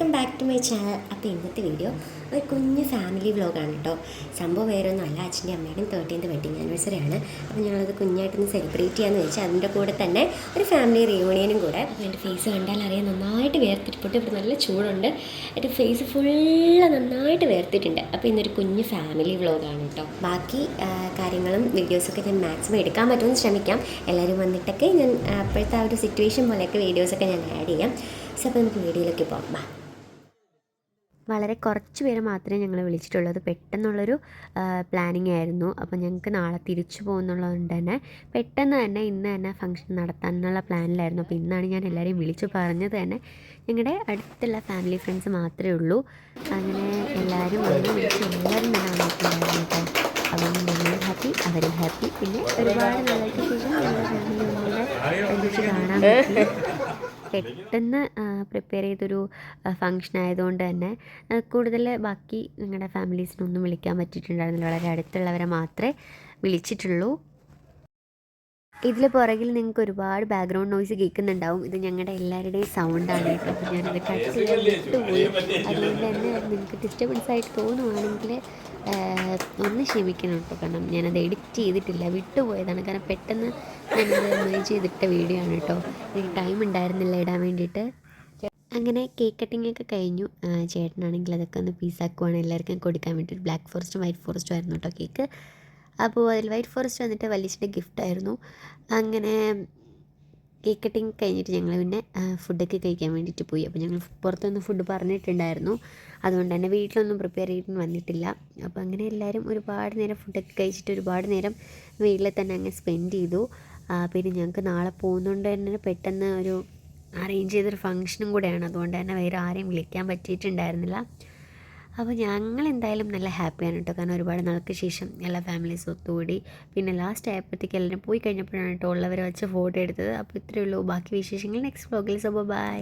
Welcome back to my channel. അപ്പോൾ ഇന്നത്തെ video ഒരു കുഞ്ഞ് ഫാമിലി വ്ലോഗാണ് കേട്ടോ. സംഭവം വേറെ ഒന്നുമല്ല, അച്ഛൻ്റെ അമ്മയുടെയും 13th വെഡിങ് ആനിവേഴ്സറി ആണ്. അപ്പോൾ ഞങ്ങളത് കുഞ്ഞായിട്ടൊന്ന് സെലിബ്രേറ്റ് ചെയ്യാമെന്ന് വെച്ചാൽ അതിൻ്റെ കൂടെ തന്നെ ഒരു ഫാമിലി റിയൂണിയനും കൂടെ. അപ്പോൾ എൻ്റെ ഫേസ് കണ്ടാൽ അറിയാൻ നന്നായിട്ട് വേർത്തിട്ട് ഇവിടെ നല്ല ചൂടുണ്ട്. എൻ്റെ ഫേസ് ഫുള്ള് നന്നായിട്ട് വേർത്തിട്ടുണ്ട്. അപ്പോൾ ഇന്നൊരു കുഞ്ഞ് ഫാമിലി വ്ലോഗാണ് കേട്ടോ. ബാക്കി കാര്യങ്ങളും വീഡിയോസൊക്കെ ഞാൻ മാക്സിമം എടുക്കാൻ പറ്റുമെന്ന് ശ്രമിക്കാം. എല്ലാവരും വന്നിട്ടൊക്കെ ഞാൻ അപ്പോഴത്തെ ആ ഒരു സിറ്റുവേഷൻ പോലെയൊക്കെ വീഡിയോസൊക്കെ ഞാൻ ആഡ് ചെയ്യാം. സോ അപ്പോൾ നമുക്ക് വീഡിയോയിലേക്ക് പോകാം. വളരെ കുറച്ച് പേരെ മാത്രമേ ഞങ്ങൾ വിളിച്ചിട്ടുള്ളത്. പെട്ടെന്നുള്ളൊരു പ്ലാനിങ് ആയിരുന്നു. അപ്പോൾ ഞങ്ങൾക്ക് നാളെ തിരിച്ചു പോകുന്നുള്ളതുകൊണ്ട് തന്നെ പെട്ടെന്ന് തന്നെ ഇന്ന് തന്നെ ഫംഗ്ഷൻ നടത്താനുള്ള പ്ലാനിലായിരുന്നു. അപ്പോൾ ഇന്നാണ് ഞാൻ എല്ലാവരെയും വിളിച്ചു പറഞ്ഞത് തന്നെ. ഞങ്ങളുടെ അടുത്തുള്ള ഫാമിലി ഫ്രണ്ട്സ് മാത്രമേ ഉള്ളൂ. അങ്ങനെ എല്ലാവരും വന്ന് വിളിച്ച് എല്ലാവരും തന്നെ വന്നിട്ടുണ്ടായിരുന്നു കേട്ടോ. അപ്പം ഞങ്ങളും ഹാപ്പി, അവരും ഹാപ്പി. പിന്നെ ഒരുപാട് നാളേക്ക് ശേഷം ഞങ്ങളുടെ ഫാമിലി ഒന്നിച്ച് കാണാൻ പറ്റി. പെട്ടെന്ന് പ്രിപ്പയർ ചെയ്തൊരു ഫങ്ഷൻ ആയതുകൊണ്ട് തന്നെ കൂടുതൽ ബാക്കി ഞങ്ങളുടെ ഫാമിലീസിനൊന്നും വിളിക്കാൻ പറ്റിയിട്ടുണ്ടായിരുന്നില്ല. വളരെ അടുത്തുള്ളവരെ മാത്രമേ വിളിച്ചിട്ടുള്ളൂ. ഇതിൽ പുറകിൽ നിങ്ങൾക്ക് ഒരുപാട് ബാക്ക്ഗ്രൗണ്ട് നോയ്സ് കേൾക്കുന്നുണ്ടാവും. ഇത് ഞങ്ങളുടെ എല്ലാവരുടെയും സൗണ്ടാണ് കേട്ടോ. അപ്പോൾ ഞാനത് കട്ട് ചെയ്യാൻ വിട്ടുപോയി. അതുകൊണ്ട് തന്നെ നിങ്ങൾക്ക് ഡിസ്റ്റർബൻസ് ആയിട്ട് തോന്നുവാണെങ്കിൽ ഒന്ന് ക്ഷമിക്കണം കേട്ടോ. കാരണം ഞാനത് എഡിറ്റ് ചെയ്തിട്ടില്ല, വിട്ടുപോയതാണ്. കാരണം പെട്ടെന്ന് ഞാനത് മേജ് ചെയ്തിട്ട വീഡിയോ ആണ് കേട്ടോ. എനിക്ക് ടൈം ഉണ്ടായിരുന്നില്ല ഇടാൻ വേണ്ടിയിട്ട്. അങ്ങനെ കേക്ക് കട്ടിങ് ഒക്കെ കഴിഞ്ഞു. ചേട്ടനാണെങ്കിൽ അതൊക്കെ ഒന്ന് പീസാക്കുവാണ് എല്ലാവർക്കും കൊടുക്കാൻ വേണ്ടിയിട്ട്. ബ്ലാക്ക് ഫോറസ്റ്റും വൈറ്റ് ഫോറസ്റ്റും ആയിരുന്നു കേട്ടോ കേക്ക്. അപ്പോൾ അതിൽ വൈറ്റ് ഫോറസ്റ്റ് വന്നിട്ട് വലിച്ചിട്ട് ഗിഫ്റ്റായിരുന്നു. അങ്ങനെ കേക്ക് കട്ടിങ് കഴിഞ്ഞിട്ട് ഞങ്ങൾ പിന്നെ ഫുഡൊക്കെ കഴിക്കാൻ വേണ്ടിയിട്ട് പോയി. അപ്പോൾ ഞങ്ങൾ പുറത്തൊന്നും ഫുഡ് പറഞ്ഞിട്ടുണ്ടായിരുന്നു. അതുകൊണ്ട് തന്നെ വീട്ടിലൊന്നും പ്രിപ്പയർ ചെയ്തിട്ട് വന്നിട്ടില്ല. അപ്പോൾ അങ്ങനെ എല്ലാവരും ഒരുപാട് നേരം ഫുഡൊക്കെ കഴിച്ചിട്ട് ഒരുപാട് നേരം വീട്ടിൽ തന്നെ അങ്ങ് സ്പെൻഡ് ചെയ്തു. പിന്നെ ഞങ്ങൾക്ക് നാളെ പോകുന്നതുകൊണ്ട് തന്നെ പെട്ടെന്ന് ഒരു അറേഞ്ച് ചെയ്തൊരു ഫംഗ്ഷനും കൂടെയാണ്. അതുകൊണ്ട് തന്നെ വേറെ ആരെയും വിളിക്കാൻ പറ്റിയിട്ടുണ്ടായിരുന്നില്ല. അപ്പോൾ ഞങ്ങൾ എന്തായാലും നല്ല ഹാപ്പിയാണ് കേട്ടോ. കാരണം ഒരുപാട് നാൾക്ക് ശേഷം എല്ലാ ഫാമിലീസും ഒത്തുകൂടി. പിന്നെ ലാസ്റ്റ് ആയപ്പോഴത്തേക്ക് എല്ലാവരും പോയി കഴിഞ്ഞപ്പോഴാണ് കേട്ടോ ഉള്ളവരെ വെച്ച് ഫോട്ടോ എടുത്തത്. അപ്പോൾ ഇത്രയേ ഉള്ളൂ. ബാക്കി വിശേഷങ്ങൾ നെക്സ്റ്റ് വ്ലോഗിൽ. So by.